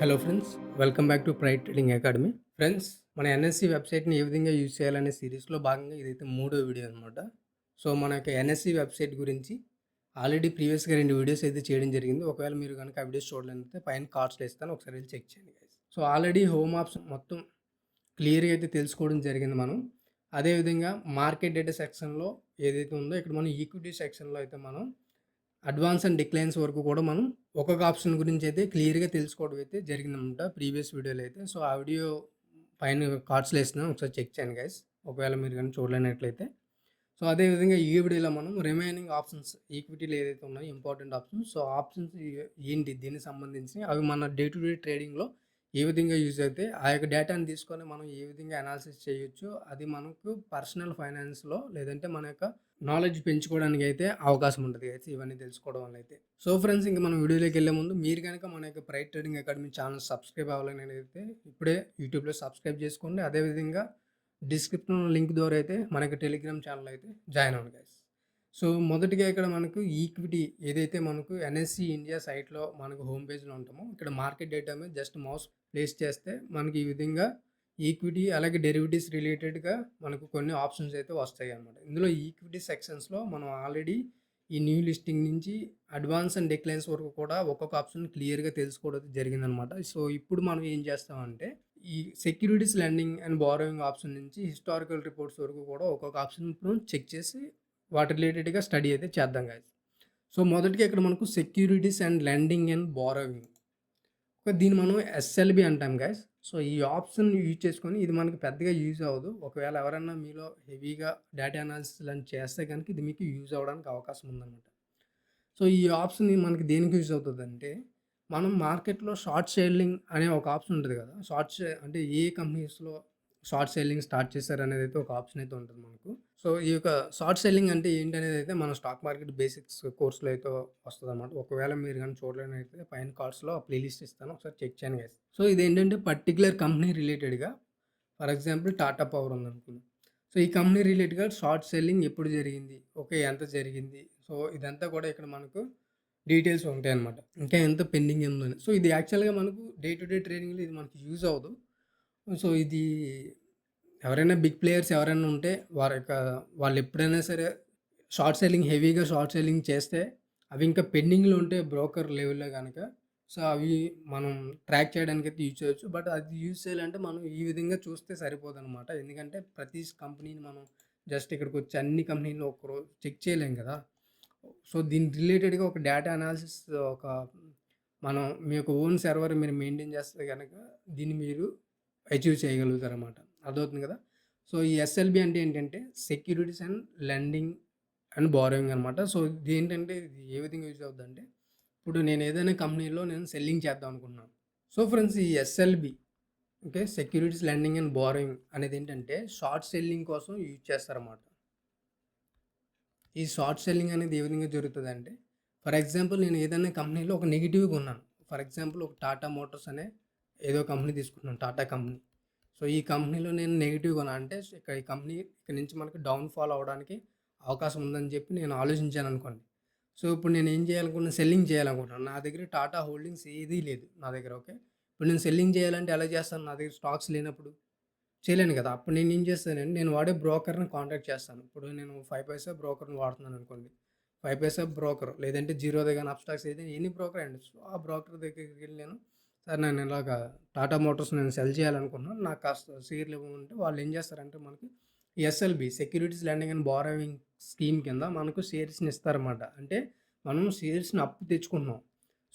Hello friends, welcome back to pride trading academy. Friends, మన NSC వెబ్సైట్ని ఏ విధంగా use చేయాలనే సిరీస్లో భాగంగా ఇదైతే మూడో వీడియో అనమాట. సో మన యొక్క ఎన్ఎస్సి వెబ్సైట్ గురించి ఆల్రెడీ ప్రీవియస్గా 2 వీడియోస్ అయితే చేయడం జరిగింది. ఒకవేళ మీరు కనుక ఆ వీడియోస్ చూడలేకపోతే పైన కార్డ్స్లో ఇస్తాను, ఒకసారి వెళ్ళి చెక్ చేయండి guys. So already home option మొత్తం క్లియర్గా అయితే తెలుసుకోవడం జరిగింది మనం. అదేవిధంగా మార్కెట్ డేటా సెక్షన్లో ఏదైతే ఉందో ఇక్కడ మనం ఈక్విటీ సెక్షన్లో అయితే మనం అడ్వాన్స్ అండ్ డిక్లైన్స్ వరకు కూడా మనం ఒక్కొక్క ఆప్షన్ గురించి అయితే క్లియర్గా తెలుసుకోవడం అయితే జరిగిందనమాట ప్రీవియస్ వీడియోలో అయితే. సో ఆ వీడియో పైన కార్డ్స్లో వేస్తున్నాను, ఒకసారి చెక్ చేయండి గైస్, ఒకవేళ మీరు కానీ చూడలేనట్లయితే. సో అదేవిధంగా ఈ వీడియోలో మనం రిమైనింగ్ ఆప్షన్స్ ఈక్విటీలో ఏదైతే ఉన్నాయో ఇంపార్టెంట్ ఆప్షన్స్, సో ఆప్షన్స్ ఏంటి దీనికి సంబంధించి అవి మన డే టు డే ట్రేడింగ్లో ఏ విధంగా యూజ్ అవుతాయి, ఆ యొక్క డేటాని తీసుకొని మనం ఏ విధంగా అనాలిసిస్ చేయొచ్చు, అది మనకు పర్సనల్ ఫైనాన్స్లో లేదంటే మన యొక్క నాలెడ్జ్ పెంచుకోవడానికి అయితే అవకాశం ఉంటుంది అయితే ఇవన్నీ తెలుసుకోవడం వల్ల అయితే. సో ఫ్రెండ్స్, ఇంకా మనం వీడియోలోకి వెళ్ళే ముందు మీరు కనుక మన యొక్క pride trading academy channel subscribe అవ్వాలని అయితే ఇప్పుడే యూట్యూబ్లో సబ్స్క్రైబ్ చేసుకోండి. అదేవిధంగా డిస్క్రిప్షన్ లింక్ ద్వారా అయితే మనకి టెలిగ్రామ్ ఛానల్ అయితే జాయిన్ అవ్వండి గైస్. సో మొదటిగా ఇక్కడ మనకు ఈక్విటీ ఏదైతే మనకు ఎన్ఎస్సి ఇండియా సైట్లో మనకు హోమ్ పేజ్లో ఉంటామో ఇక్కడ మార్కెట్ డేటా మీద జస్ట్ మౌస్ ప్లేస్ చేస్తే మనకి ఈ విధంగా ఈక్విటీ అలాగే డెరివేటివ్స్ రిలేటెడ్గా మనకు కొన్ని ఆప్షన్స్ అయితే వస్తాయి అన్నమాట. ఇందులో ఈక్విటీ సెక్షన్స్లో మనం ఆల్రెడీ ఈ న్యూ లిస్టింగ్ నుంచి అడ్వాన్స్ అండ్ డిక్లైన్స్ వరకు కూడా ఒక్కొక్క ఆప్షన్ క్లియర్గా తెలుసుకోవడం జరిగిందనమాట. సో ఇప్పుడు మనం ఏం చేస్తామంటే ఈ securities lending and borrowing option నుంచి హిస్టారికల్ రిపోర్ట్స్ వరకు కూడా ఒక్కొక్క ఆప్షన్ ఇప్పుడు చెక్ చేసి వాటి రిలేటెడ్గా స్టడీ అయితే చేద్దాం గాయస్. సో మొదటిగా ఇక్కడ మనకు securities and lending and borrowing, దీన్ని మనం ఎస్ఎల్బి అంటాం గాయస్. సో ఈ ఆప్షన్ యూజ్ చేసుకొని ఇది మనకి పెద్దగా యూజ్ అవ్వదు. ఒకవేళ ఎవరన్నా మీలో హెవీగా డేటా అనాలిసిస్ లాంటి చేస్తే కనుక ఇది మీకు యూజ్ అవ్వడానికి అవకాశం ఉందన్నమాట. సో ఈ ఆప్షన్ మనకి దేనికి యూజ్ అవుతుందంటే మనం మార్కెట్లో షార్ట్ సెల్లింగ్ అనే ఒక ఆప్షన్ ఉంటుంది కదా. అంటే ఏ కంపెనీస్లో షార్ట్ సెల్లింగ్ స్టార్ట్ చేశారనేది అయితే ఒక ఆప్షన్ అయితే ఉంటుంది మనకు. సో ఈ యొక్క షార్ట్ సెల్లింగ్ అంటే ఏంటి అనేది అయితే మన స్టాక్ మార్కెట్ బేసిక్స్ కోర్స్లో అయితే వస్తుందన్నమాట. ఒకవేళ మీరు కానీ చూడలేనైతే పైన కార్డ్స్లో ఆ ప్లేలిస్ట్ ఇస్తాను, ఒకసారి చెక్ చేయండి గైస్. సో ఇదేంటంటే పర్టికులర్ కంపెనీ రిలేటెడ్గా, ఫర్ ఎగ్జాంపుల్ టాటా పవర్ ఉందనుకుందాం. సో ఈ కంపెనీ రిలేటెడ్గా షార్ట్ సెల్లింగ్ ఎప్పుడు జరిగింది, ఓకే ఎంత జరిగింది, సో ఇదంతా కూడా ఇక్కడ మనకు డీటెయిల్స్ ఉంటాయి అన్నమాట. ఇంకా ఎంత పెండింగ్ ఉందని. సో ఇది యాక్చువల్గా మనకు డే టు డే ట్రేడింగ్లో ఇది మనకి యూజ్ అవ్వదు. సో ఇది ఎవరైనా బిగ్ ప్లేయర్స్ ఎవరైనా ఉంటే వాళ్ళు ఎప్పుడైనా సరే షార్ట్ సెల్లింగ్ హెవీగా షార్ట్ సెల్లింగ్ చేస్తే అవి ఇంకా పెండింగ్లో ఉంటే బ్రోకర్ లెవెల్లో కనుక సో అవి మనం ట్రాక్ చేయడానికి అయితే యూజ్ చేయొచ్చు. బట్ అది యూజ్ చేయాలంటే మనం ఈ విధంగా చూస్తే సరిపోదన్నమాట. ఎందుకంటే ప్రతి కంపెనీని మనం జస్ట్ ఇక్కడికి వచ్చి అన్ని కంపెనీలు ఒకరోజు చెక్ చేయలేం కదా. సో దీనికి రిలేటెడ్గా ఒక డేటా అనాలిసిస్ మనం మీ యొక్క ఓన్ సర్వర్ మీరు మెయింటైన్ చేస్తే కనుక దీన్ని మీరు అచీవ్ చేయగలుగుతారన్నమాట. అర్థమవుతుంది కదా. సో ఈ ఎస్ఎల్బి అంటే ఏంటంటే securities and lending and borrowing అనమాట. సో ఇది ఏంటంటే ఇది ఏ విధంగా యూజ్ అవుతుందంటే ఇప్పుడు నేను ఏదైనా కంపెనీలో నేను సెల్లింగ్ చేద్దాం అనుకున్నాను. సో ఫ్రెండ్స్, ఈ SLB okay securities lending and borrowing అనేది ఏంటంటే షార్ట్ సెల్లింగ్ కోసం యూజ్ చేస్తారన్నమాట. ఈ షార్ట్ సెల్లింగ్ అనేది ఏ విధంగా జరుగుతుందంటే ఫర్ ఎగ్జాంపుల్ నేను ఏదైనా కంపెనీలో ఒక నెగిటివ్గా ఉన్నాను. ఫర్ ఎగ్జాంపుల్ ఒక టాటా మోటార్స్ అనే ఏదో కంపెనీ తీసుకున్నాను, టాటా కంపెనీ. సో ఈ కంపెనీలో నేను నెగిటివ్గా ఉన్నా అంటే ఈ కంపెనీ ఇక్కడ నుంచి మనకి డౌన్ఫాల్ అవ్వడానికి అవకాశం ఉందని చెప్పి నేను ఆలోచించాను అనుకోండి. సో ఇప్పుడు నేను ఏం చేయాలనుకున్నాను, సెల్లింగ్ చేయాలనుకుంటున్నాను. నా దగ్గర టాటా హోల్డింగ్స్ ఏదీ లేదు నా దగ్గర. ఓకే, ఇప్పుడు నేను సెల్లింగ్ చేయాలంటే ఎలా చేస్తాను, నా దగ్గర స్టాక్స్ లేనప్పుడు చేయలేను కదా. అప్పుడు నేను ఏం చేస్తానంటే నేను వాడే బ్రోకర్ని కాంటాక్ట్ చేస్తాను. ఇప్పుడు నేను 5 పైసా బ్రోకర్ని వాడుతున్నాను అనుకోండి. 5 పైసా బ్రోకర్ లేదంటే జీరోదా కానీ అప్స్టాక్స్ అయితే ఎనీ బ్రోకర్ అండి. సో ఆ బ్రోకర్ దగ్గరికి వెళ్ళి నేను సార్ నేను ఇలాగా టాటా మోటార్స్ నేను సెల్ చేయాలనుకున్నాను, నాకు కాస్త షేర్లు ఇవ్వమంటే వాళ్ళు ఏం చేస్తారంటే మనకి SLB securities lending and borrowing scheme కింద మనకు షేర్స్ని ఇస్తారన్నమాట. అంటే మనం షేర్స్ని అప్పు తెచ్చుకుంటున్నాం.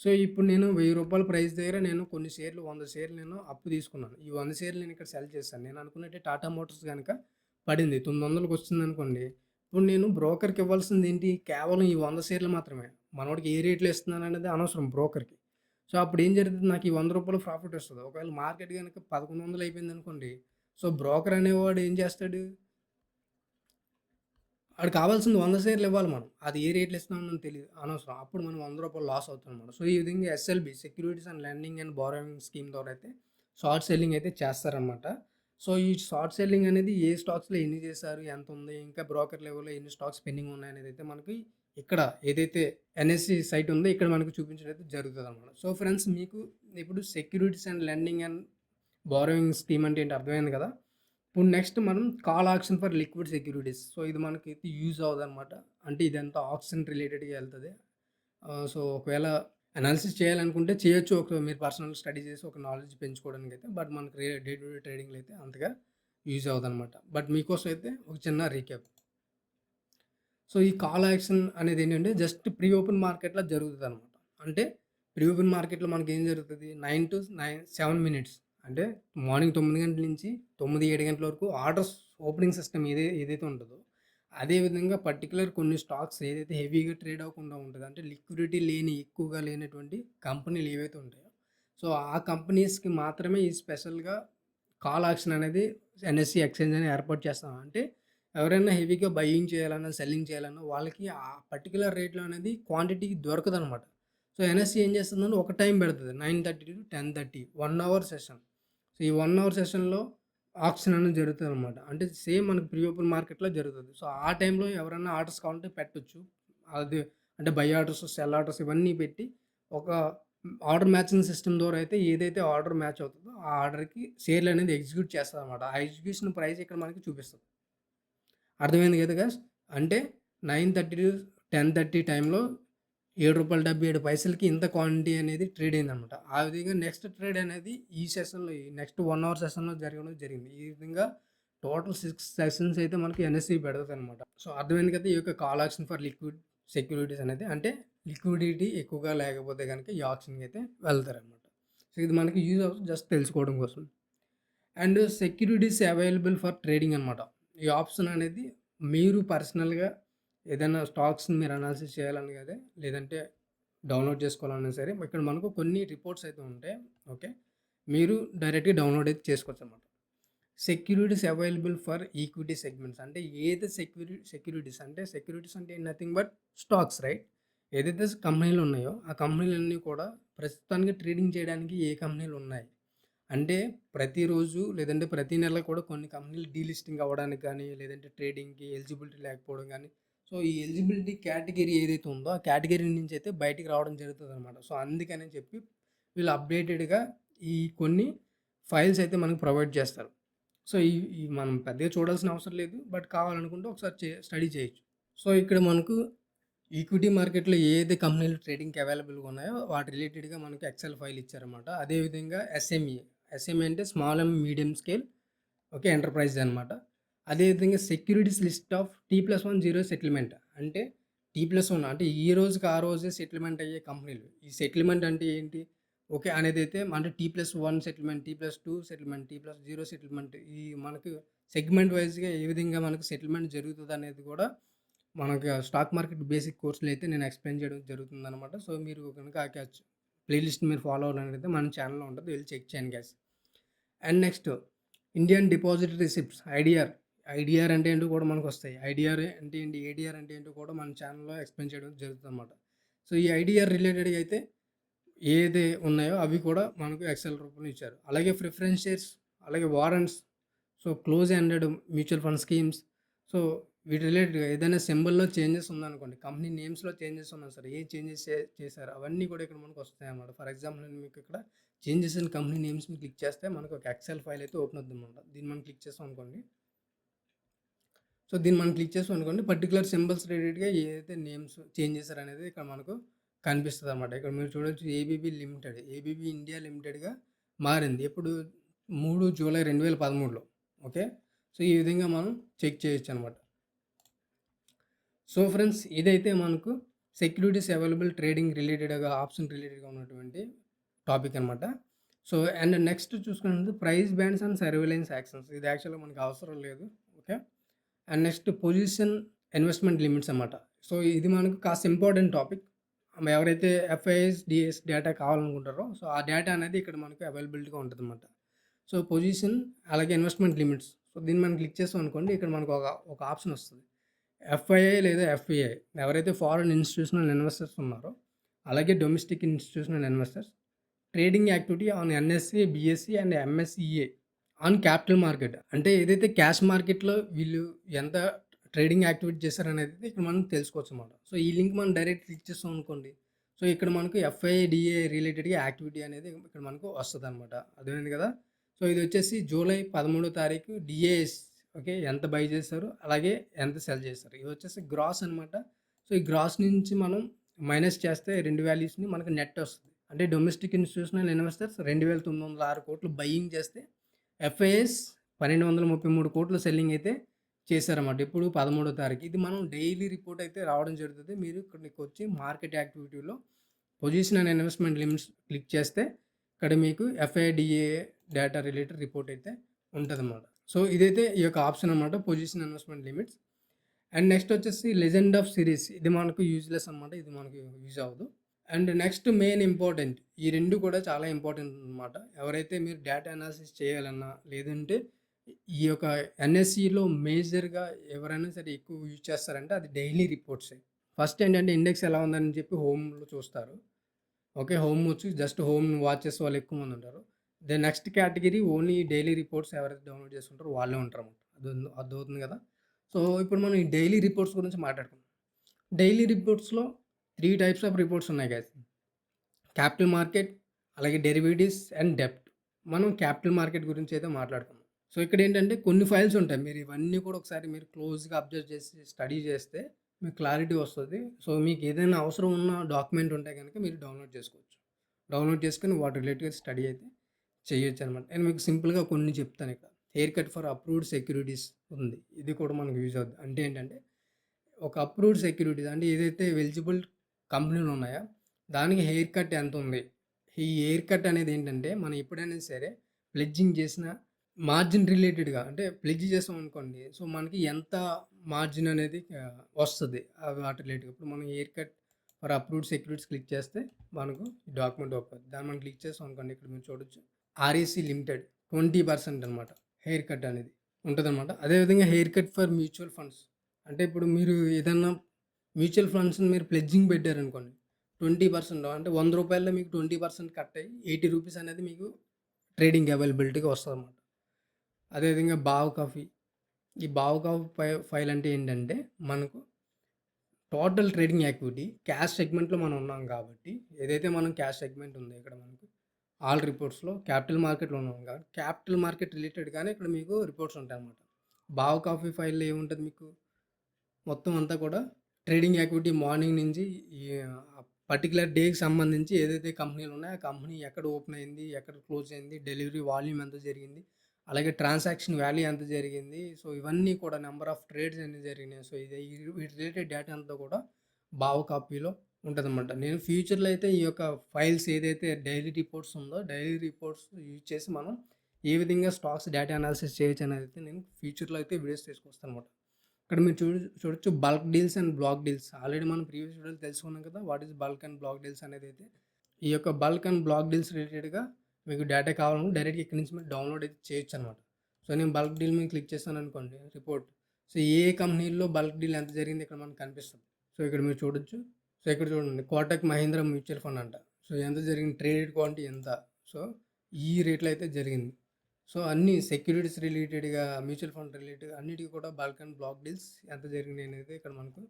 సో ఇప్పుడు నేను ₹1000 ప్రైస్ దగ్గర నేను కొన్ని షేర్లు 100 షేర్లు నేను అప్పు తీసుకున్నాను. ఈ 100 షేర్లు నేను ఇక్కడ సెల్ చేశాను. నేను అనుకున్నట్టే టాటా మోటార్స్ కనుక పడింది 900కి వచ్చింది అనుకోండి. ఇప్పుడు నేను బ్రోకర్కి ఇవ్వాల్సింది ఏంటి, కేవలం ఈ 100 షేర్లు మాత్రమే. మనోడికి ఏ రేట్లో ఇస్తున్నాను అనేది అనవసరం బ్రోకర్కి. సో అప్పుడు ఏం జరుగుతుంది, నాకు ఈ ₹100 ప్రాఫిట్ వస్తుంది. ఒకవేళ మార్కెట్ కనుక 1100 అయిపోయింది అనుకోండి, సో బ్రోకర్ అనేవాడు ఏం చేస్తాడు, ఆడికి కావాల్సింది 100 షేర్లు ఇవ్వాలి మనం. అది ఏ రేట్లు ఇస్తున్నామని తెలియదు, అనవసరం. అప్పుడు మనం ₹100 లాస్ అవుతామన్నమాట. సో ఈ విధంగా SLB securities and lending and borrowing scheme ద్వారా అయితే షార్ట్ సెల్లింగ్ అయితే చేస్తారనమాట. సో ఈ షార్ట్ సెల్లింగ్ అనేది ఏ స్టాక్స్లో ఎన్ని చేశారు, ఎంత ఉంది, ఇంకా బ్రోకర్ లెవెల్లో ఎన్ని స్టాక్స్ పెండింగ్ ఉన్నాయనేది అయితే మనకి ఇక్కడ ఏదైతే ఎన్ఎస్సి సైట్ ఉందో ఇక్కడ మనకు చూపించడం అయితే జరుగుతుందన్నమాట. సో ఫ్రెండ్స్, మీకు ఇప్పుడు securities and lending and borrowing scheme అంటే ఏంటి అర్థమైంది కదా! ఇప్పుడు నెక్స్ట్ మనం call auction for liquid securities. So ఇది మనకైతే యూజ్ అవ్వదనమాట. అంటే ఇదంతా ఆక్షన్ రిలేటెడ్‌గా ఎళ్తది. సో ఒకవేళ అనాలిసిస్ చేయాలనుకుంటే చేయొచ్చు. మీరు పర్సనల్ స్టడీ చేసి ఒక నాలెడ్జ్ పెంచుకోవడానికైతే. బట్ మనకు డే టు డే ట్రేడింగ్‌లో అయితే అంతగా యూజ్ అవ్వదనమాట. బట్ మీకోసం అయితే ఒక చిన్న రీక్యాప్. సో ఈ కాల్ యాక్షన్ అనేది ఏంటంటే జస్ట్ ప్రీ ఓపెన్ మార్కెట్‌లో జరుగుతదనమాట. అంటే ప్రీ ఓపెన్ మార్కెట్‌లో మనకేం జరుగుతది 7 మినిట్స్ అంటే మార్నింగ్ 9 గంటల నుంచి 9, 7 గంటల వరకు ఆర్డర్స్ ఓపెనింగ్ సిస్టమ్ ఏదైతే ఉంటదో, అదే విధంగా పర్టిక్యులర్ కొన్ని స్టాక్స్ ఏదైతే హెవీగా ట్రేడ్ అవ్వకుండా ఉంటదో, అంటే లిక్విడిటీ ఎక్కువగా లేనటువంటి కంపెనీలు ఏవైతే ఉంటాయో, సో ఆ కంపెనీస్‌కి మాత్రమే ఈ స్పెషల్‌గా కాల్ యాక్షన్ అనేది ఎన్ఎస్‌సి ఎక్స్‌చేంజ్ అని ఏర్పాటు చేస్తాం. అంటే ఎవరైనా హెవీగా బయింగ్ చేయాలన్నా, సెల్లింగ్ చేయాలన్నా వాళ్ళకి ఆ పర్టిక్యులర్ రేట్‌లో అనేది క్వాంటిటీ దొరకదనమాట. సో ఎన్ఎస్‌సి ఏం చేస్తుందంటే ఒక టైం పెడతది. 9:30-10:30 1 అవర్ సెషన్. సో ఈ 1 అవర్ సెషన్‌లో ఆక్షన్ అనేది జరుగుతదనమాట. అంటే సేమ్ మనకి ప్రీ ఓపెన్ మార్కెట్‌లో జరుగుతది. సో ఆ టైంలో ఎవరైనా ఆర్డర్స్ కావాలంటే పెట్టొచ్చు. అది అంటే బై ఆర్డర్స్, సెల్ ఆర్డర్స్ ఇవన్నీ పెట్టి ఒక ఆర్డర్ మ్యాచింగ్ సిస్టమ్ ద్వారా అయితే ఏదైతే ఆర్డర్ మ్యాచ్ అవుతదో ఆ ఆర్డర్‌కి షేర్‌లనేది ఎగ్జిక్యూట్ చేస్తదనమాట. ఆ ఎగ్జిక్యూషన్ ప్రైస్ ఇక్కడ మనకి చూపిస్తది. అర్థమైంది కదా గైస్. అంటే 9:30-10:30 టైంలో రూ. 7.77కి ఇంత క్వాంటిటీ అనేది ట్రేడ్ అయిందనమాట. ఆ విధంగా నెక్స్ట్ ట్రేడ్ అనేది ఈ సెషన్‌లో ఈ నెక్స్ట్ 1 అవర్ సెషన్‌లో జరగడం జరిగింది. ఈ విధంగా టోటల్ 6 సెషన్స్ అయితే మనకి ఎన్ఎస్‌సి పెడతదనమాట. సో అర్థమైంది కదా! ఈ యొక్క call auction for liquid securities అనేది. అంటే లిక్విడిటీ ఎక్కువగా లేకపోతే గనుక ఈ ఆక్షన్‌కి అయితే వెళ్తారనమాట. సో ఇది మనకి యూజ్ అవుతుంది జస్ట్ తెలుసుకోవడం కోసం. And securities available for trading అనమాట. ఈ ఆప్షన్ అనేది మీరు పర్సనల్‌గా ఏదైనా స్టాక్స్‌ని మీరు అనాలిసిస్ చేయాలని గాని, లేదంటే డౌన్‌లోడ్ చేసుకోవాలన్నా సరే, ఇక్కడ మనకు కొన్ని రిపోర్ట్స్ అయితే ఉంటాయి. ఓకే. మీరు డైరెక్ట్‌గా డౌన్‌లోడ్ అయితే చేసుకోవచ్చనమాట. Securities available for equity segments అంటే ఏది సెక్యూరిటీస్ అంటే నథింగ్ బట్ స్టాక్స్ రైట్. ఏదైతే కంపెనీలు ఉన్నాయో, ఆ కంపెనీలన్నీ కూడా ప్రస్తుతానికి ట్రేడింగ్ చేయడానికి ఏ కంపెనీలు ఉన్నాయి. అంటే ప్రతిరోజు లేదంటే ప్రతి నెల కూడా కొన్ని కంపెనీలు డీలిస్టింగ్ అవ్వడానికి కానీ, లేదంటే ట్రేడింగ్‌కి ఎలిజిబిలిటీ లేకపోవడం గానీ, సో ఈ ఎలిజిబిలిటీ కేటగిరీ ఏదైతే ఉందో, ఆ కేటగిరీ నుంచి అయితే బయటికి రావడం జరుగుతదనమాట. సో అందుకని చెప్పి వీళ్ళు అప్‌డేటెడ్‌గా ఈ కొన్ని ఫైల్స్ అయితే మనకు ప్రొవైడ్ చేస్తారు. సో ఈ ఈ మనం పెద్దగా చూడాల్సిన అవసరం లేదు. బట్ కావాలనుకుంటే ఒకసారి స్టడీ చేయొచ్చు. సో ఇక్కడ మనకు ఈక్విటీ మార్కెట్‌లో ఏదైతే కంపెనీలు ట్రేడింగ్‌కి అవైలబుల్‌గా ఉన్నాయో వాటి రిలేటెడ్‌గా మనకు ఎక్సెల్ ఫైల్ ఇచ్చారన్నమాట. అదేవిధంగా ఎస్ఎంఈ అంటే small and medium scale okay. Enterprise అనమాట. అదేవిధంగా securities list of T+1 zero settlement అంటే T+1 అంటే ఈ రోజుకి ఆ రోజే సెటిల్మెంట్ అయ్యే కంపెనీలు. ఈ సెటిల్మెంట్ అంటే ఏంటి? ఓకే. అనేదైతే అంటే T+1 settlement, T+2 settlement, T+0 settlement ఈ మనకు సెగ్మెంట్ వైస్‌గా ఏ విధంగా మనకు సెటిల్మెంట్ జరుగుతదనేది కూడా మనకు స్టాక్ మార్కెట్ బేసిక్ కోర్స్‌లో అయితే నేను ఎక్స్‌ప్లెయిన్ చేయడం జరుగుతుందనమాట. సో మీరు గనుక ఆ ప్లే లిస్ట్ మీరు ఫాలో అవ్వాలనేది మన ఛానెల్‌లో ఉంటది. వెళ్లి చెక్ చేయండి guys. And next Indian deposit receipts IDR. IDR అంటే ఏంటో కూడా మనకొస్తాయి. ఐడీఆర్ అంటే ఏంటి? ఏడీఆర్ అంటే ఏంటో కూడా మన ఛానెల్‌లో ఎక్స్‌ప్లెయిన్ చేయడం జరుగుతుందనమాట. సో ఈ ఐడీఆర్ రిలేటెడ్‌గా అయితే ఏది ఉన్నాయో అవి కూడా మనకు ఎక్సెల్ రూపంలో ఇచ్చారు. అలాగే ప్రిఫరెన్స్ షేర్స్, అలాగే warrants, so close ended mutual fund schemes. So వీటి రిలేటెడ్‌గా ఏదైనా సింబల్‌లో చేంజెస్ ఉందనుకోండి, కంపెనీ నేమ్స్‌లో చేంజెస్ ఉన్నా సరే, ఏ చేంజెస్ చేశారు అవన్నీ కూడా ఇక్కడ మనకు వస్తాయన్నమాట. ఫర్ ఎగ్జాంపుల్ నేను మీకు ఇక్కడ చేంజెస్ ఇన్ కంపెనీ నేమ్స్‌ని క్లిక్ చేస్తే మనకు ఒక ఎక్సెల్ ఫైల్ అయితే ఓపెన్ అవుతుందన్నమాట. దీన్ని మనం క్లిక్ చేసాం అనుకోండి. సో దీన్ని మనం క్లిక్ చేసాం అనుకోండి, పర్టిక్యులర్ సింబల్స్ రిలేటెడ్‌గా ఏదైతే నేమ్స్ చేంజ్ చేశారనేది ఇక్కడ మనకు కనిపిస్తదన్నమాట. ఇక్కడ మీరు చూడొచ్చు ఏబీబీ ఇండియా లిమిటెడ్‌గా మారింది. ఎప్పుడు 3 జూలై 2013లో. ఓకే. సో ఈ విధంగా మనం చెక్ చేయొచ్చనమాట. సో ఫ్రెండ్స్, ఇదైతే మనకు సెక్యూరిటీస్ అవైలబుల్ ట్రేడింగ్ రిలేటెడ్‌గా, ఆప్షన్ రిలేటెడ్‌గా ఉన్నటువంటి టాపిక్ అనమాట. సో అండ్ నెక్స్ట్ చూసుకున్నట్లయితే price bands and surveillance actions. ఇది యాక్చువల్‌గా మనకు అవసరం లేదు. Okay. And next position investment limits అనమాట. సో ఇది మనకు కాస్త ఇంపార్టెంట్ టాపిక్. ఎవరైతే ఎఫ్ఐఎస్, డిఎస్ డేటా కావాలనుకుంటారో సో ఆ డేటా అనేది ఇక్కడ మనకు అవైలబిలిటీగా ఉంటదనమాట. సో పొజిషన్ అలాగే ఇన్వెస్ట్‌మెంట్ లిమిట్స్. సో దీన్ని మనం క్లిక్ చేసాం అనుకోండి, ఇక్కడ మనకు ఒక ఆప్షన్ వస్తది. ఎఫ్ఐఐ లేదా ఎఫ్‌పిఐ ఎవరైతే ఫారెన్ ఇన్‌స్టిట్యూషనల్ ఇన్వెస్టర్స్ ఉన్నారో, అలాగే domestic institutional investors trading activity on NSC, BSC and MSEA on capital market. అంటే ఏదైతే క్యాష్ మార్కెట్‌లో వీళ్ళు ఎంత ట్రేడింగ్ యాక్టివేట్ చేశారనేది ఇక్కడ మనం తెలుసుకోవచ్చనమాట. సో, ఈ లింక్ మనం డైరెక్ట్ క్లిక్ చేసాం అనుకోండి. సో, ఇక్కడ మనకు ఎఫ్ఐడిఏ రిలేటెడ్‌గా యాక్టివిటీ అనేది ఇక్కడ మనకు వస్తదనమాట. అర్థమైంది కదా! సో, ఇదొచ్చేసి జూలై 13 తారీఖు డిఏఎస్ ఓకే. ఎంత బై చేశారు, అలాగే ఎంత సెల్ చేశారు. ఇదొచ్చేసి గ్రాస్ అనమాట. సో, ఈ గ్రాస్ నుంచి మనం మైనస్ చేస్తే 2 వాల్యూస్‌ని మనకు నెట్ వస్తది. అంటే డొమెస్టిక్ ఇన్స్టిట్యూషనల్ ఇన్వెస్టర్స్ 2,906 కోట్లు బయింగ్ చేస్తే, ఎఫ్ఐఎస్ 1,233 కోట్లు సెల్లింగ్ అయితే చేశారన్నమాట. ఇప్పుడు 13 తారీఖు. ఇది మనం డైలీ రిపోర్ట్ అయితే రావడం జరుగుతది. మీరు ఇక్కడికొచ్చి మార్కెట్ యాక్టివిటీలో position and investment limits click చేస్తే, ఇక్కడ మీకు ఎఫ్ఐడిఏ డేటా రిలేటెడ్ రిపోర్ట్ అయితే ఉంటదన్నమాట. సో, ఇదైతే ఈ యొక్క ఆప్షన్ అనమాట. Position investment limits. And next వచ్చేసి లెజెండ్ ఆఫ్ సిరీస్. ఇది మనకు యూజ్‌లెస్ అనమాట. ఇది మనకు యూజ్ అవ్వదు. And next main important. ఈ 2 కూడా చాలా ఇంపార్టెంట్ అనమాట. ఎవరైతే మీరు డేటా అనాలిసిస్ చేయాలన్నా, లేదంటే ఈ యొక్క ఎన్ఎస్సిలో మేజర్‌గా ఎవరైనా సరే ఎక్కువ యూజ్ చేస్తారంటే అది డైలీ రిపోర్ట్సే. ఫస్ట్ ఏంటంటే ఇండెక్స్ ఎలా ఉందని చెప్పి హోమ్‌లో చూస్తారు. ఓకే. హోమ్ వచ్చి జస్ట్ హోమ్ వాచ్ చేసే వాళ్ళు ఎక్కువ మంది ఉంటారు. Then next category only daily reports ఎవరైతే డౌన్‌లోడ్ చేసుకుంటారో వాళ్ళే ఉంటారన్నమాట. అర్థమవుతుంది కదా! సో, ఇప్పుడు మనం ఈ డైలీ రిపోర్ట్స్ గురించి మాట్లాడుకుందాం. డైలీ రిపోర్ట్స్‌లో 3 టైప్స్ ఆఫ్ రిపోర్ట్స్ ఉన్నాయి గైస్. క్యాపిటల్ మార్కెట్, అలాగే డెరివేటివ్స్ అండ్ డెబ్ట్. మనం క్యాపిటల్ మార్కెట్ గురించి అయితే మాట్లాడుకుందాం. సో, ఇక్కడేంటంటే కొన్ని ఫైల్స్ ఉంటాయి. మీరు ఇవన్నీ కూడా ఒకసారి మీరు క్లోజ్‌గా అబ్జర్వ్ చేసి స్టడీ చేస్తే మీకు క్లారిటీ వస్తది. సో, మీకు ఏదైనా అవసరం ఉన్న డాక్యుమెంట్ ఉంటే గనుక మీరు డౌన్‌లోడ్ చేసుకోవచ్చు. డౌన్‌లోడ్ చేసుకొని వాటి రిలేటెడ్ స్టడీ అయితే చేయొచ్చనమాట. నేను మీకు సింపుల్‌గా కొన్ని చెప్తాను ఇక్కడ. Hair cut for approved securities ఉంది. ఇది కూడా మనకు యూజ్ అవుద్ది. అంటే ఏంటంటే ఒక అప్రూవ్డ్ సెక్యూరిటీస్ అంటే ఏదైతే ఎలిజిబుల్ కంపెనీలు ఉన్నాయో దానికి హెయిర్ కట్ ఎంత ఉంది? ఈ హెయిర్ కట్ అనేది ఏంటంటే మనం ఎప్పుడైనా సరే ప్లెడ్జింగ్ చేసిన మార్జిన్ రిలేటెడ్‌గా అంటే ప్లెడ్జ్ చేసామనుకోండి. సో, మనకి ఎంత మార్జిన్ అనేది వస్తది. వాటి రిలేటెడ్‌గా. ఇప్పుడు మనం hair cut for approved securities click చేస్తే మనకు ఈ డాక్యుమెంట్ ఓపెన్ అవుద్ది. దాన్ని మనం క్లిక్ చేసామనుకోండి ఇక్కడ మీరు చూడొచ్చు. ఆర్‌ఈసీ లిమిటెడ్ 20% అనమాట హెయిర్ కట్ అనేది ఉంటదనమాట. అదేవిధంగా hair cut for mutual funds. అంటే ఇప్పుడు మీరు ఏదన్నా మ్యూచువల్ ఫండ్స్‌ని మీరు ప్లెడ్జింగ్ పెట్టారనుకోండి. 20% అంటే రూ. 100లో మీకు 20% కట్ అయ్యి రూ. 80 అనేది మీకు ట్రేడింగ్ అవైలబిలిటీగా వస్తదనమాట. అదేవిధంగా బావ్ కాఫీ. ఈ బావ్ కాఫీ ఫైల్ అంటే ఏంటంటే మనకు టోటల్ ట్రేడింగ్ యాక్టివిటీ క్యాష్ సెగ్మెంట్‌లో మనం ఉన్నాం కాబట్టి ఏదైతే మనం క్యాష్ సెగ్మెంట్ ఉందో ఇక్కడ మనకు ఆల్ రిపోర్ట్స్‌లో క్యాపిటల్ మార్కెట్‌లో ఉన్నాం కాబట్టి క్యాపిటల్ మార్కెట్ రిలేటెడ్‌గానే ఇక్కడ మీకు రిపోర్ట్స్ ఉంటాయన్నమాట. బావ్ కాఫీ ఫైల్‌లో ఏముంటది మీకు మొత్తం అంతా కూడా ట్రేడింగ్ యాక్టివిటీ మార్నింగ్ నుంచి ఈ పర్టిక్యులర్ డేకి సంబంధించి ఏదైతే కంపెనీలు ఉన్నాయో ఆ కంపెనీ ఎక్కడ ఓపెన్ అయింది, ఎక్కడ క్లోజ్ అయింది, డెలివరీ వాల్యూమ్ ఎంత జరిగింది, అలాగే ట్రాన్సాక్షన్ వాల్యూ ఎంత జరిగింది. సో, ఇవన్నీ కూడా నంబర్ ఆఫ్ ట్రేడ్స్ ఎన్ని జరిగినాయి. సో, వీటి రిలేటెడ్ డేటా అంతా కూడా బావ్ కాపీలో ఉంటదనమాట. నేను ఫ్యూచర్‌లో అయితే ఈ యొక్క ఫైల్స్ ఏదైతే డైలీ రిపోర్ట్స్ ఉందో, డైలీ రిపోర్ట్స్ యూజ్ చేసి మనం ఏ విధంగా స్టాక్స్ డేటా అనాలిసిస్ చేయొచ్చు అనేది నేను ఫ్యూచర్‌లో అయితే వీడియోస్ తీసుకొస్తాననమాట. ఇక్కడ మీరు చూడొచ్చు bulk deals and block deals. Already మనం ప్రీవియస్ వీడియోలో తెలుసుకున్నాం కదా! What is bulk and block deals అనేదైతే. ఈ యొక్క బల్క్ అండ్ బ్లాక్ డీల్స్ రిలేటెడ్‌గా మీకు డేటా కావాలంటే డైరెక్ట్‌గా ఇక్కడి నుంచి మీరు డౌన్‌లోడ్ అయితే చేయొచ్చనమాట. సో, నేను బల్క్ డీల్ మీద క్లిక్ చేశాననుకోండి రిపోర్ట్. సో, ఏ కంపెనీల్లో బల్క్ డీల్ ఎంత జరిగింది ఇక్కడ మనకు కనిపిస్తది. సో, ఇక్కడ మీరు చూడొచ్చు. సో, ఇక్కడ చూడండి కోటక్ మహీంద్రా మ్యూచువల్ ఫండ్ అంట. సో, ఎంత జరిగింది ట్రేడెడ్ క్వాంటిటీ ఎంత. సో, ఈ రేట్‌లో అయితే జరిగింది. సో, అన్నీ సెక్యూరిటీస్ రిలేటెడ్‌గా, మ్యూచువల్ ఫండ్ రిలేటెడ్ అన్నిటికి కూడా బల్క్ అండ్ బ్లాక్ డీల్స్ ఎంత జరిగినాయి అనేది ఇక్కడ మనకు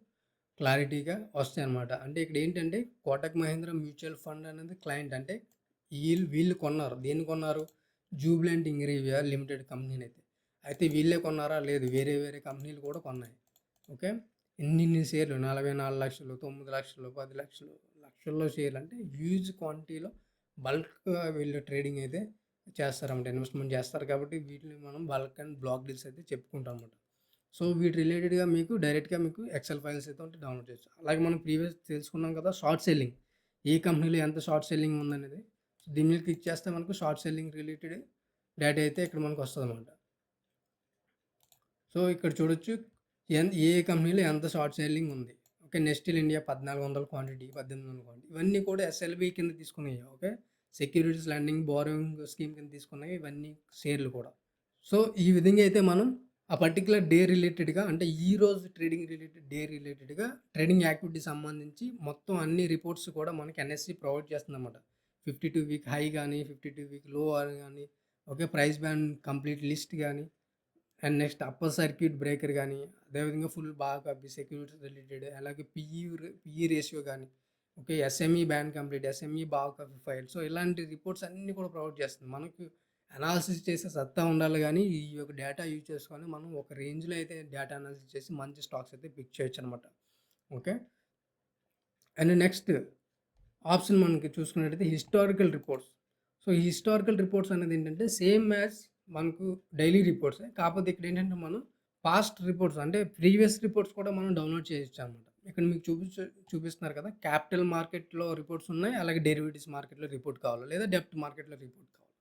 క్లారిటీగా వస్తాయన్నమాట. అంటే ఇక్కడ ఏంటంటే కోటక్ మహీంద్రా మ్యూచువల్ ఫండ్ అనేది క్లయింట్ అంటే వీళ్ళు కొన్నారు. దేన్ని కొన్నారు? జూబిలెంట్ ఇంగ్రీవియా లిమిటెడ్ కంపెనీనైతే. అయితే వీళ్ళే కొన్నారా? లేదు. వేరే వేరే కంపెనీలు కూడా కొన్నాయి. ఓకే. ఇన్నిన్ని షేర్లు 44,00,000, 9,00,000, 10,00,000, లక్షల్లో షేర్లు అంటే హ్యూజ్ క్వాంటిటీలో బల్క్‌గా వీళ్ళు ట్రేడింగ్ అయితే చేస్తారన్నమాట. ఇన్వెస్ట్‌మెంట్ చేస్తారు కాబట్టి వీటిని మనం బల్క్ అండ్ బ్లాక్ డీల్స్ అయితే చెప్పుకుంటాం అన్నమాట. సో, వీటి రిలేటెడ్‌గా మీకు డైరెక్ట్‌గా మీకు ఎక్సెల్ ఫైల్స్ అయితే ఉంటే డౌన్‌లోడ్ చేయొచ్చు. అలాగే మనం ప్రీవియస్ తెలుసుకున్నాం కదా! Short selling. ఏ కంపెనీలో ఎంత షార్ట్ సెల్లింగ్ ఉందనేది. దీని మీద క్లిక్ చేస్తే మనకు షార్ట్ సెల్లింగ్ రిలేటెడ్ డేటా అయితే ఇక్కడ మనకు వస్తదన్నమాట. సో, ఇక్కడ చూడొచ్చు ఏ కంపెనీలో ఎంత షార్ట్ సెల్లింగ్ ఉంది. Okay. Nestle India 1400 quantity, 1800 quantity ఇవన్నీ కూడా ఎస్ఎల్‌వి కింద తీసుకున్నయి. Okay. Securities lending borrowing scheme కింద తీసుకున్నయి ఇవన్నీ షేర్లు కూడా. సో, ఈ విధంగా అయితే మనం ఆ పర్టిక్యులర్ డే రిలేటెడ్‌గా అంటే ఈరోజు ట్రేడింగ్ రిలేటెడ్ డే రిలేటెడ్‌గా ట్రేడింగ్ యాక్టివిటీ సంబంధించి మొత్తం అన్ని రిపోర్ట్స్ కూడా మనకి ఎన్ఎస్‌సి ప్రొవైడ్ చేస్తుందన్నమాట. 52 వీక్ హై గాని, 52 వీక్ లో అని గాని, okay. Price band complete list గాని and next upper circuit breaker గానీ, అదేవిధంగా ఫుల్ బాగా సెక్యూరిటీ రిలేటెడ్ అలాగే పిఈ రేషియో గానీ, okay. SME ban complete, SME బాగా ఫైల్. సో, ఇలాంటి రిపోర్ట్స్ అన్నీ కూడా ప్రొవైడ్ చేస్తుంది. మనకు అనాలిసిస్ చేసే సత్తా ఉండాలి గానీ, ఈ యొక్క డేటా యూజ్ చేసుకొని మనం ఒక రేంజ్‌లో అయితే డేటా అనాలిసిస్ చేసి మంచి స్టాక్స్ అయితే పిక్ చేయొచ్చనమాట. ఓకే. అండ్ నెక్స్ట్ ఆప్షన్ మనకి చూసుకున్నట్టయితే హిస్టారికల్ రిపోర్ట్స్. సో, ఈ హిస్టారికల్ రిపోర్ట్స్ అనేదేంటంటే సేమ్ యాజ్ మనకు డైలీ రిపోర్ట్సే. కాకపోతే ఇక్కడేంటంటే మనం పాస్ట్ రిపోర్ట్స్ అంటే ప్రీవియస్ రిపోర్ట్స్ కూడా మనం డౌన్‌లోడ్ చేయొచ్చనమాట. ఇక్కడ మీకు చూపిస్తున్నారు కదా! క్యాపిటల్ మార్కెట్‌లో రిపోర్ట్స్ ఉన్నాయి. అలాగే డెరివేటివ్స్ మార్కెట్‌లో రిపోర్ట్ కావాలి. లేదా డెబ్ట్ మార్కెట్‌లో రిపోర్ట్ కావాలి.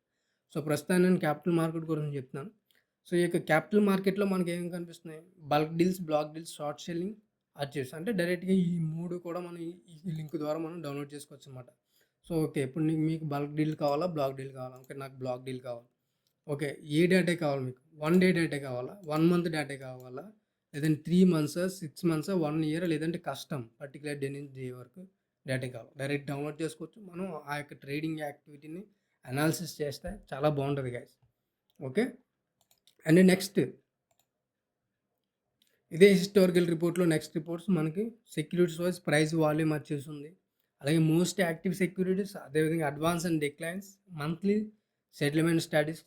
సో, ప్రస్తుతానికి నేను క్యాపిటల్ మార్కెట్ గురించి చెప్తున్నాను. సో, ఈ యొక్క క్యాపిటల్ మార్కెట్‌లో మనకేమేమి కనిపిస్తున్నాయి? Bulk deals, block deals, short selling, archives. అంటే డైరెక్ట్‌గా ఈ 3 కూడా మనం ఈ లింక్ ద్వారా మనం డౌన్‌లోడ్ చేసుకోవచ్చనమాట. So, okay. ఇప్పుడు మీకు బల్క్ డీల్ కావాలా? బ్లాక్ డీల్ కావాలా? ఓకే. నాకు బ్లాక్ డీల్ కావాలి. ఓకే. ఏ డేటా కావాలి మీకు? 1 డే డేటా కావాలా? 1 మంత్ డేటా కావాలా? లేదంటే 3 మంత్సా? 6 మంత్సా? 1 ఇయర్ లేదంటే కస్టమ్ పర్టిక్యులర్ డే నుంచి డే వరకు డేటా కావాలి. డైరెక్ట్ డౌన్‌లోడ్ చేసుకోవచ్చు. మనం ఆ యొక్క ట్రేడింగ్ యాక్టివిటీని అనాలిసిస్ చేస్తే చాలా బావుంటది గైస్. ఓకే. అండ్ నెక్స్ట్ ఇదే హిస్టారికల్ రిపోర్ట్‌లో నెక్స్ట్ రిపోర్ట్స్ మనకి securities wise price volume archives ఉంది. అలాగే మోస్ట్ యాక్టివ్ సెక్యూరిటీస్, అదేవిధంగా advance and declines, monthly settlement status.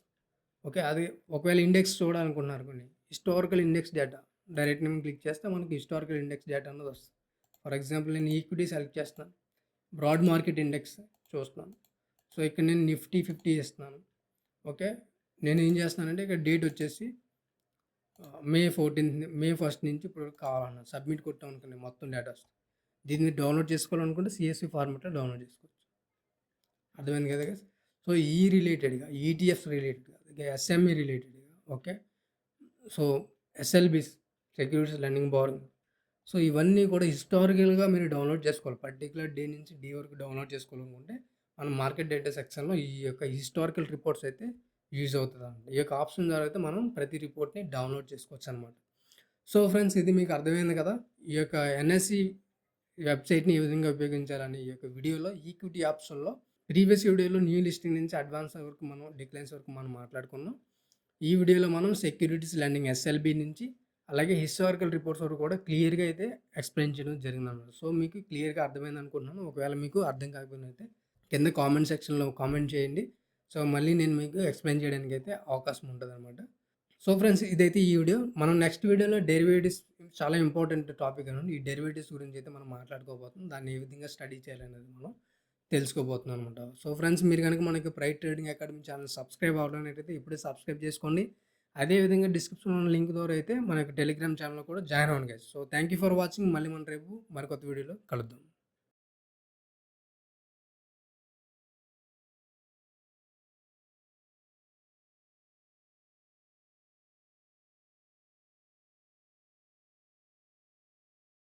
Okay. అది ఒకవేళ ఇండెక్స్ చూడాలనుకుంటున్నారనుకోండి, హిస్టారికల్ ఇండెక్స్ డేటా డైరెక్ట్ నేను క్లిక్ చేస్తే మనకి హిస్టారికల్ ఇండెక్స్ డేటా అన్నది వస్తుంది. ఫర్ ఎగ్జాంపుల్ నేను ఈక్విటీ సెలెక్ట్ చేస్తున్నాను. బ్రాడ్ మార్కెట్ ఇండెక్స్ చూస్తున్నాను. సో, ఇక్కడ నేను నిఫ్టీ 50 ఇస్తున్నాను. ఓకే. నేనేం చేస్తున్నానంటే ఇక్కడ డేట్ వచ్చేసి మే 14 మే 1 నుంచి ఇప్పుడు కావాలన్నా సబ్మిట్ కొట్టామనుకోండి మొత్తం డేటా వస్తుంది. దీన్ని డౌన్లోడ్ చేసుకోవాలనుకుంటే సిఎస్వి ఫార్మాట్‌లో డౌన్లోడ్ చేసుకోవచ్చు. అర్థమైంది కదా గైస్. సో, ఈ రిలేటెడ్‌గా ఈటీఎఫ్స్ రిలేటెడ్‌గా, ఎస్ఎంఈ రిలేటెడ్‌గా, okay. So, SLBs securities lending borrowing. So, ఇవన్నీ కూడా హిస్టారికల్‌గా మీరు డౌన్లోడ్ చేసుకోవాలి. పర్టిక్యులర్ డే నుంచి డే వరకు డౌన్లోడ్ చేసుకోవాలనుకుంటే మనం మార్కెట్ డేటా సెక్షన్‌లో ఈ యొక్క హిస్టారికల్ రిపోర్ట్స్ అయితే యూజ్ అవుతదన్నమాట. ఈ యొక్క ఆప్షన్ ద్వారా అయితే మనం ప్రతి రిపోర్ట్‌ని డౌన్లోడ్ చేసుకోవచ్చనమాట. సో, ఫ్రెండ్స్ ఇది మీకు అర్థమైంది కదా! ఈ యొక్క ఎన్ఎస్‌సి వెబ్‌సైట్‌ని ఏ విధంగా ఉపయోగించాలని ఈ యొక్క వీడియోలో ఈక్విటీ ఆప్షన్‌లో ప్రీవియస్ వీడియోలో న్యూ లిస్టింగ్ నుంచి అడ్వాన్స్ వరకు మనం డిక్లైన్స్ వరకు మనం మాట్లాడుకున్నాం. ఈ వీడియోలో మనం సెక్యూరిటీస్ లెండింగ్ ఎస్ఎల్బీ నుంచి అలాగే హిస్టారికల్ రిపోర్ట్స్ వరకు కూడా క్లియర్‌గా అయితే ఎక్స్‌ప్లెయిన్ చేయడం జరిగిందన్నమాట. సో, మీకు క్లియర్‌గా అర్థమైంది అనుకుంటున్నాను. ఒకవేళ మీకు అర్థం కాకపోయినైతే కింద కామెంట్ సెక్షన్‌లో కామెంట్ చేయండి. సో, మళ్ళీ నేను మీకు ఎక్స్‌ప్లెయిన్ చేయడానికైతే అవకాశం ఉంటదనమాట. సో, ఫ్రెండ్స్ ఇదైతే ఈ వీడియో. మనం నెక్స్ట్ వీడియోలో డెరివేటివ్స్ చాలా ఇంపార్టెంట్ టాపిక్ అనండి. ఈ డెరివేటివ్స్ గురించి అయితే మనం మాట్లాడుకోబోతున్నాం. దాన్ని ఏ విధంగా స్టడీ చేయాలనేది మనం తెలుసుకోబోతున్నాం అనమాట. సో, ఫ్రెండ్స్ మీరు గనుక మనకి ప్రైట్ ట్రేడింగ్ అకాడమీ ఛానల్ సబ్స్క్రైబ్ అవ్వలేనట్టయితే ఇప్పుడే సబ్స్క్రైబ్ చేసుకోండి. అదే విధంగా డిస్క్రిప్షన్‌లో ఉన్న లింక్ ద్వారా అయితే మన యొక్క టెలిగ్రామ్ ఛానల్‌లో కూడా జాయిన్ అవ్వండి guys. So, thank you for watching. మళ్ళీ మనం రేపు మరికొత్త వీడియోలో కలుద్దాం.